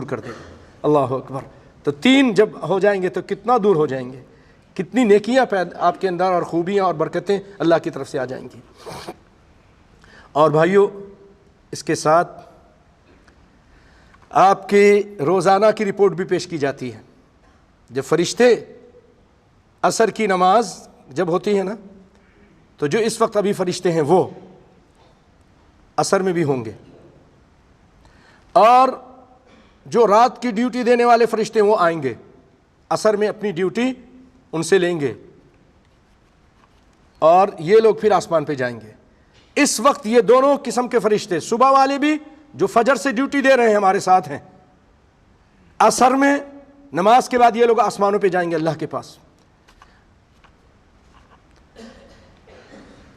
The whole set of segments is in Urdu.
کر دے گا۔ اللہ اکبر۔ تو 3 جب ہو جائیں گے تو کتنا دور ہو جائیں گے، کتنی نیکیاں آپ کے اندر اور خوبیاں اور برکتیں اللہ کی طرف سے آ جائیں گی۔ اور بھائیو، اس کے ساتھ آپ کے روزانہ کی رپورٹ بھی پیش کی جاتی ہے۔ جب فرشتے عصر کی نماز جب ہوتی ہے نا، تو جو اس وقت ابھی فرشتے ہیں وہ عصر میں بھی ہوں گے، اور جو رات کی ڈیوٹی دینے والے فرشتے ہیں وہ آئیں گے، عصر میں اپنی ڈیوٹی ان سے لیں گے، اور یہ لوگ پھر آسمان پہ جائیں گے۔ اس وقت یہ دونوں قسم کے فرشتے، صبح والے بھی جو فجر سے ڈیوٹی دے رہے ہیں ہمارے ساتھ ہیں، عصر میں نماز کے بعد یہ لوگ آسمانوں پہ جائیں گے اللہ کے پاس۔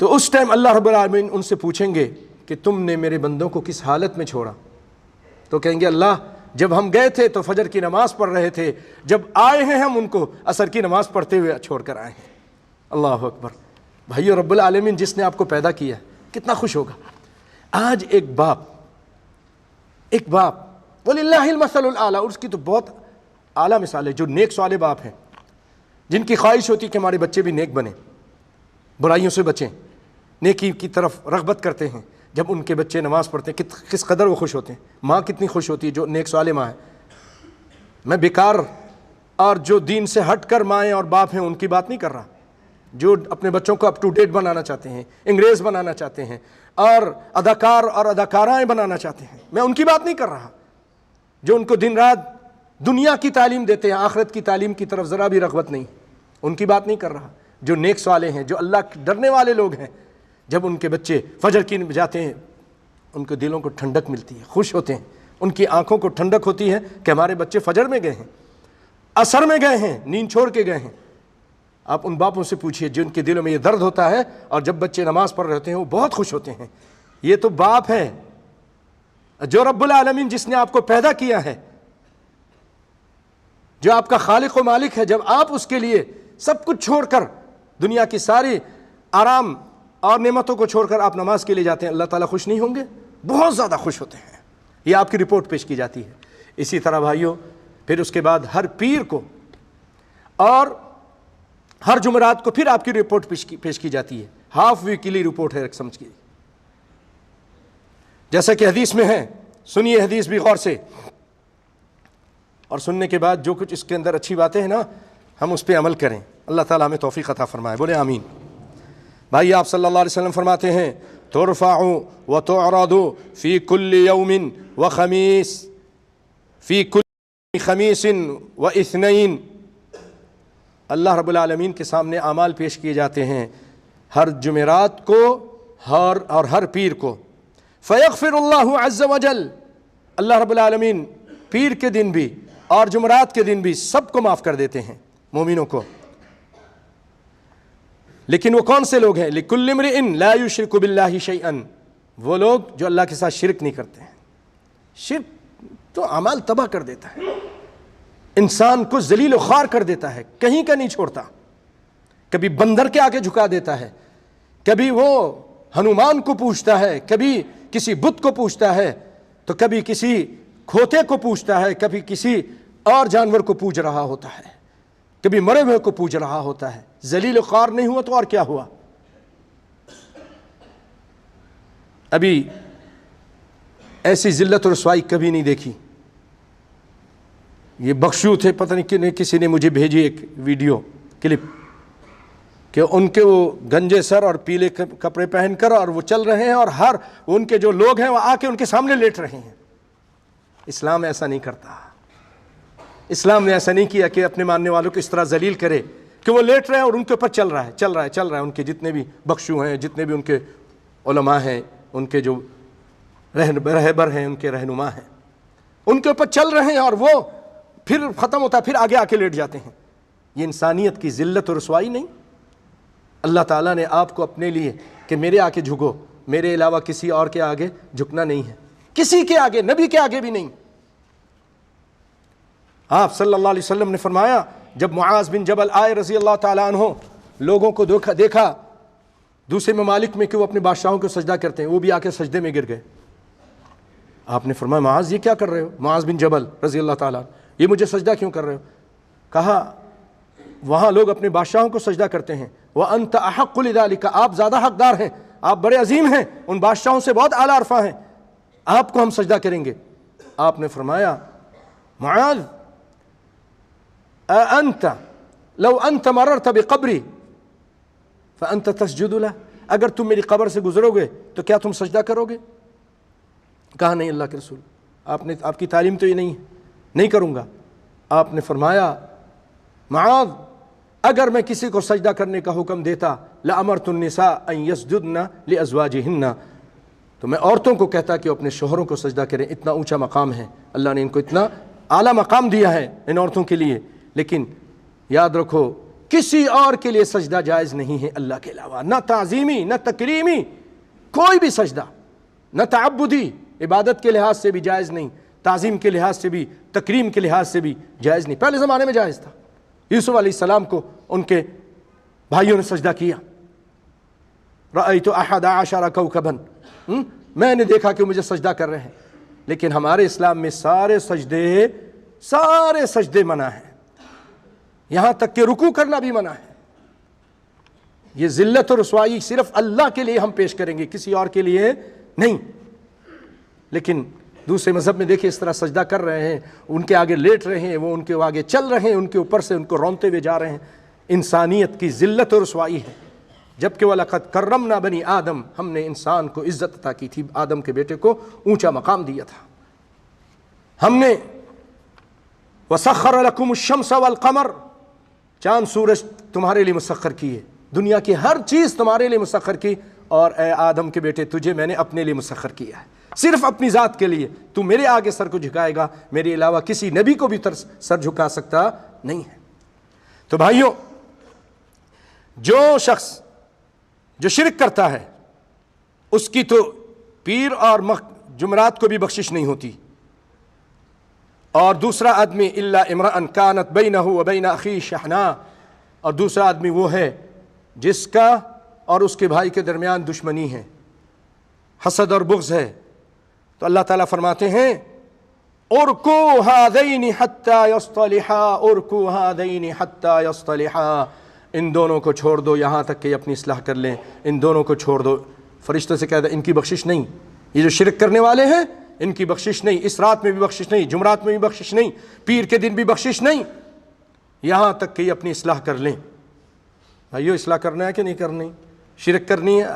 تو اس ٹائم اللہ رب العالمین ان سے پوچھیں گے کہ تم نے میرے بندوں کو کس حالت میں چھوڑا؟ تو کہیں گے اللہ جب ہم گئے تھے تو فجر کی نماز پڑھ رہے تھے، جب آئے ہیں ہم ان کو عصر کی نماز پڑھتے ہوئے چھوڑ کر آئے ہیں۔ اللہ اکبر۔ بھائیو، رب العالمین جس نے آپ کو پیدا کیا کتنا خوش ہوگا۔ آج ایک باپ وَلِلَّهِ الْمَثَلُ الْأَعْلَى، اور اس کی تو بہت اعلیٰ مثال ہے، جو نیک صالح باپ ہیں، جن کی خواہش ہوتی ہے کہ ہمارے بچے بھی نیک بنیں، برائیوں سے بچیں، نیکی کی طرف رغبت کرتے ہیں۔ جب ان کے بچے نماز پڑھتے ہیں کس قدر وہ خوش ہوتے ہیں۔ ماں کتنی خوش ہوتی ہے جو نیک صالح ماں ہے۔ میں بیکار اور جو دین سے ہٹ کر مائیں اور باپ ہیں ان کی بات نہیں کر رہا، جو اپنے بچوں کو اپ ٹو ڈیٹ بنانا چاہتے ہیں، انگریز بنانا چاہتے ہیں، اور اداکار اور اداکارائیں بنانا چاہتے ہیں، میں ان کی بات نہیں کر رہا۔ جو ان کو دن رات دنیا کی تعلیم دیتے ہیں، آخرت کی تعلیم کی طرف ذرا بھی رغبت نہیں، ان کی بات نہیں کر رہا۔ جو نیک صالح ہیں، جو اللہ ڈرنے والے لوگ ہیں، جب ان کے بچے فجر کی جاتے ہیں ان کے دلوں کو ٹھنڈک ملتی ہے، خوش ہوتے ہیں، ان کی آنکھوں کو ٹھنڈک ہوتی ہے کہ ہمارے بچے فجر میں گئے ہیں، عصر میں گئے ہیں، نیند چھوڑ کے گئے ہیں۔ آپ ان باپوں سے پوچھئے جن کے دلوں میں یہ درد ہوتا ہے، اور جب بچے نماز پڑھ رہے ہوتے ہیں وہ بہت خوش ہوتے ہیں۔ یہ تو باپ ہے، جو رب العالمین جس نے آپ کو پیدا کیا ہے، جو آپ کا خالق و مالک ہے، جب آپ اس کے لیے سب کچھ چھوڑ کر، دنیا کی ساری آرام اور نعمتوں کو چھوڑ کر آپ نماز کے لیے جاتے ہیں، اللہ تعالیٰ خوش نہیں ہوں گے؟ بہت زیادہ خوش ہوتے ہیں۔ یہ آپ کی رپورٹ پیش کی جاتی ہے۔ اسی طرح بھائیوں، پھر اس کے بعد ہر پیر کو اور ہر جمعرات کو پھر آپ کی رپورٹ پیش کی جاتی ہے۔ ہاف ویکلی رپورٹ ہے سمجھ کے، جیسا کہ حدیث میں ہے۔ سنیے حدیث بھی غور سے، اور سننے کے بعد جو کچھ اس کے اندر اچھی باتیں ہیں نا، ہم اس پہ عمل کریں۔ اللہ تعالیٰ ہمیں توفیق عطا فرمائے، بولے آمین۔ بھائی، آپ صلی اللہ علیہ وسلم فرماتے ہیں ترفع وتعرض فی کل یوم وخمیس فی کل خمیس واثنین، اللہ رب العالمین کے سامنے اعمال پیش کیے جاتے ہیں ہر جمعرات کو اور ہر پیر کو۔ فیغفر اللہ عز وجل، اللہ رب العالمین پیر کے دن بھی اور جمعرات کے دن بھی سب کو معاف کر دیتے ہیں، مومنوں کو۔ لیکن وہ کون سے لوگ ہیں؟ لِكُلِّ امْرِئٍ لَا يُشْرِكُ بِاللَّهِ شَيْئًا، وہ لوگ جو اللہ کے ساتھ شرک نہیں کرتے ہیں۔ شرک تو اعمال تباہ کر دیتا ہے، انسان کو ذلیل و خوار کر دیتا ہے، کہیں کا نہیں چھوڑتا۔ کبھی بندر کے آگے جھکا دیتا ہے، کبھی وہ ہنومان کو پوچھتا ہے، کبھی کسی بت کو پوچھتا ہے، تو کبھی کسی کھوتے کو پوچھتا ہے، کبھی کسی اور جانور کو پوج رہا ہوتا ہے، کبھی مرے ہوئے کو پوج رہا ہوتا ہے۔ ذلیل و خوار نہیں ہوا تو اور کیا ہوا؟ ابھی ایسی ذلت و رسوائی کبھی نہیں دیکھی۔ یہ بخشو تھے، پتہ نہیں کسی نے مجھے بھیجی ایک ویڈیو کلپ کہ ان کے وہ گنجے سر اور پیلے کپڑے پہن کر اور وہ چل رہے ہیں، اور ہر ان کے جو لوگ ہیں وہ آ کے ان کے سامنے لیٹ رہے ہیں۔ اسلام ایسا نہیں کرتا۔ اسلام نے ایسا نہیں کیا کہ اپنے ماننے والوں کو اس طرح ذلیل کرے کہ وہ لیٹ رہے ہیں اور ان کے اوپر چل رہا ہے ان کے جتنے بھی بخشو ہیں، جتنے بھی ان کے علماء ہیں، ان کے جو رہبر ہیں، ان کے رہنما ہیں، ان کے اوپر چل رہے ہیں، اور وہ پھر ختم ہوتا ہے، پھر آگے آ کے لیٹ جاتے ہیں۔ یہ انسانیت کی ذلت و رسوائی نہیں؟ اللہ تعالیٰ نے آپ کو اپنے لیے کہ میرے آگے جھکو، میرے علاوہ کسی اور کے آگے جھکنا نہیں ہے، کسی کے آگے، نبی کے آگے بھی نہیں۔ آپ صلی اللہ علیہ وسلم نے فرمایا، جب معاذ بن جبل آئے رضی اللہ تعالیٰ عنہ، لوگوں کو دیکھا دوسرے ممالک میں کہ وہ اپنے بادشاہوں کو سجدہ کرتے ہیں، وہ بھی آ کے سجدے میں گر گئے۔ آپ نے فرمایا معاذ یہ کیا کر رہے ہو؟ معاذ بن جبل رضی اللہ تعالیٰ، یہ مجھے سجدہ کیوں کر رہے ہو؟ کہا وہاں لوگ اپنے بادشاہوں کو سجدہ کرتے ہیں، وَأَنْتَ أَحَقُّ لِذَلِكَ، آپ زیادہ حقدار ہیں، آپ بڑے عظیم ہیں، ان بادشاہوں سے بہت اعلیٰ عرفہ ہیں، آپ کو ہم سجدہ کریں گے۔ آپ نے فرمایا معاذ أَأَنْتَ لو أَنْتَ مَرَرْتَ بِقَبْرِي فَأَنْتَ تَسْجُدُ لَهُ، اگر تم میری قبر سے گزرو گے تو کیا تم سجدہ کرو گے؟ کہا نہیں اللہ کے رسول، آپ کی تعلیم تو یہ نہیں کروں گا۔ آپ نے فرمایا معاذ اگر میں کسی کو سجدہ کرنے کا حکم دیتا لَأَمَرْتُ النِّسَاءَ أَن يَسْجُدْنَ لِأَزْوَاجِهِنَّ، تو میں عورتوں کو کہتا کہ وہ اپنے شوہروں کو سجدہ کریں، اتنا اونچا مقام ہے، اللہ نے ان کو اتنا اعلیٰ مقام دیا ہے ان عورتوں کے لیے۔ لیکن یاد رکھو کسی اور کے لیے سجدہ جائز نہیں ہے اللہ کے علاوہ، نہ تعظیمی نہ تکریمی، کوئی بھی سجدہ، نہ تعبدی عبادت کے لحاظ سے بھی جائز نہیں، تعظیم کے لحاظ سے بھی، تکریم کے لحاظ سے بھی جائز نہیں۔ پہلے زمانے میں جائز تھا، یوسف علیہ السلام کو ان کے بھائیوں نے سجدہ کیا، رأیت احد عشر کوکبا، میں نے دیکھا کہ مجھے سجدہ کر رہے ہیں۔ لیکن ہمارے اسلام میں سارے سجدے منع ہیں، یہاں تک کہ رکوع کرنا بھی منع ہے۔ یہ ذلت اور رسوائی صرف اللہ کے لیے ہم پیش کریں گے، کسی اور کے لیے نہیں۔ لیکن دوسرے مذہب میں دیکھیں اس طرح سجدہ کر رہے ہیں، ان کے آگے لیٹ رہے ہیں، وہ ان کے آگے چل رہے ہیں، ان کے اوپر سے ان کو رونتے ہوئے جا رہے ہیں۔ انسانیت کی ذلت اور رسوائی ہے، جبکہ وَلَقَدْ كَرَّمْنَا بَنِي آدم، ہم نے انسان کو عزت عطا کی تھی، آدم کے بیٹے کو اونچا مقام دیا تھا۔ ہم نے وَسَخَّرَ لَكُمُ الشَّمْسَ وَالْقَمَرَ، چاند سورج تمہارے لیے مسخر کیے، دنیا کی ہر چیز تمہارے لیے مسخر کی، اور اے آدم کے بیٹے تجھے میں نے اپنے لیے مسخر کیا ہے، صرف اپنی ذات کے لیے۔ تو میرے آگے سر کو جھکائے گا، میرے علاوہ کسی نبی کو بھی سر جھکا سکتا نہیں ہے۔ تو بھائیوں، جو شخص جو شرک کرتا ہے اس کی تو پیر اور جمعرات کو بھی بخشش نہیں ہوتی۔ اور دوسرا آدمی الا امرأ کانت بینہ وبین اخیہ شحناء، اور دوسرا آدمی وہ ہے جس کا اور اس کے بھائی کے درمیان دشمنی ہے، حسد اور بغض ہے۔ تو اللہ تعالیٰ فرماتے ہیں ارکو ہذین حتی یصطلحا، ارکو ہذین حتی یصطلحا، ان دونوں کو چھوڑ دو یہاں تک کہ اپنی اصلاح کر لیں، ان دونوں کو چھوڑ دو۔ فرشتوں سے کہتا ہے ان کی بخشش نہیں، یہ جو شرک کرنے والے ہیں ان کی بخشش نہیں، اس رات میں بھی بخشش نہیں، جمعرات میں بھی بخشش نہیں، پیر کے دن بھی بخشش نہیں، یہاں تک کہ یہ اپنی اصلاح کر لیں۔ بھائیو اصلاح کرنا ہے کہ نہیں کرنی؟ شرک کرنی ہے؟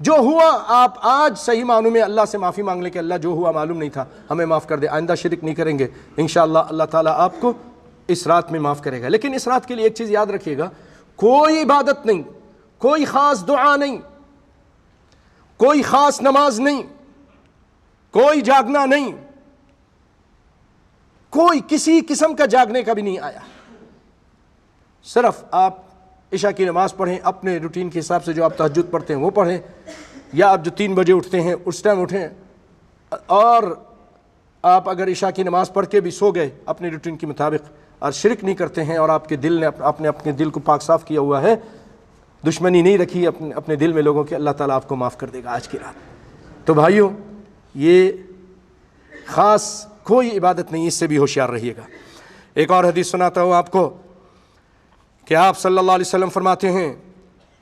جو ہوا آپ آج صحیح معنوں میں اللہ سے معافی مانگ لیں کہ اللہ جو ہوا معلوم نہیں تھا، ہمیں معاف کر دے، آئندہ شرک نہیں کریں گے، انشاءاللہ اللہ تعالیٰ آپ کو اس رات میں معاف کرے گا۔ لیکن اس رات کے لیے ایک چیز یاد رکھیے گا، کوئی عبادت نہیں، کوئی خاص دعا نہیں، کوئی خاص نماز نہیں، کوئی جاگنا نہیں، کوئی کسی قسم کا جاگنے کا بھی نہیں آیا۔ صرف آپ عشاء کی نماز پڑھیں، اپنے روٹین کے حساب سے جو آپ تہجد پڑھتے ہیں وہ پڑھیں، یا آپ جو 3 بجے اٹھتے ہیں اس ٹائم اٹھیں، اور آپ اگر عشاء کی نماز پڑھ کے بھی سو گئے اپنے روٹین کے مطابق اور شرک نہیں کرتے ہیں، اور آپ کے دل نے اپنے دل کو پاک صاف کیا ہوا ہے، دشمنی نہیں رکھی اپنے دل میں لوگوں کے، اللہ تعالیٰ آپ کو معاف کر دے گا آج کی رات۔ تو بھائیوں یہ خاص کوئی عبادت نہیں، اس سے بھی ہوشیار رہیے گا۔ ایک اور حدیث سناتا ہوں آپ کو کہ آپ صلی اللہ علیہ وسلم فرماتے ہیں،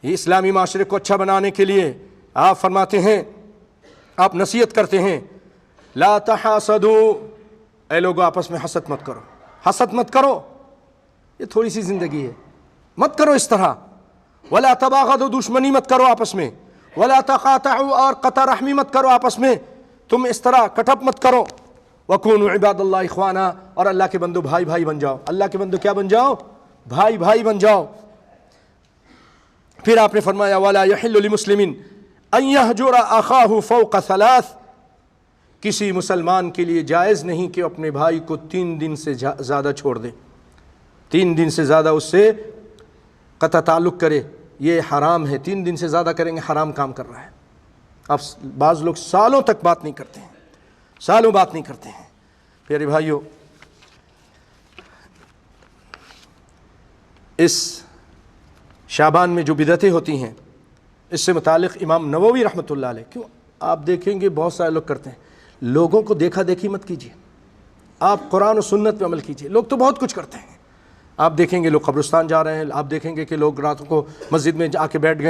یہ اسلامی معاشرے کو اچھا بنانے کے لیے آپ فرماتے ہیں، آپ نصیحت کرتے ہیں لا تحاسدوا، اے لوگو آپس میں حسد مت کرو، حسد مت کرو، یہ تھوڑی سی زندگی ہے، مت کرو اس طرح۔ ولا تباغضوا، دشمنی مت کرو آپس میں۔ ولا تقاطعوا، اور قطع رحمی مت کرو آپس میں، تم اس طرح کٹ اپ مت کرو۔ وکونوا عباد اللہ اخوانا، اور اللہ کے بندو بھائی بھائی بن جاؤ، اللہ کے بندو کیا بن جاؤ؟ بھائی بھائی بن جاؤ۔ پھر آپ نے فرمایا ولا یحل لمسلم ان یہجر اخاہ فوق 3، کسی مسلمان کے لیے جائز نہیں کہ اپنے بھائی کو 3 دن سے زیادہ چھوڑ دے، 3 دن سے زیادہ اس سے قطع تعلق کرے، یہ حرام ہے۔ 3 دن سے زیادہ کریں گے حرام کام کر رہا ہے۔ اب بعض لوگ سالوں تک بات نہیں کرتے ہیں، سالوں بات نہیں کرتے ہیں۔ پیارے بھائیوں، اس شعبان میں جو بدعتیں ہوتی ہیں اس سے متعلق امام نووی رحمۃ اللہ علیہ، کیوں آپ دیکھیں گے بہت سارے لوگ کرتے ہیں، لوگوں کو دیکھا دیکھی مت کیجیے، آپ قرآن و سنت پہ عمل کیجیے۔ لوگ تو بہت کچھ کرتے ہیں، آپ دیکھیں گے لوگ قبرستان جا رہے ہیں، آپ دیکھیں گے کہ لوگ راتوں کو مسجد میں جا کے بیٹھ گئے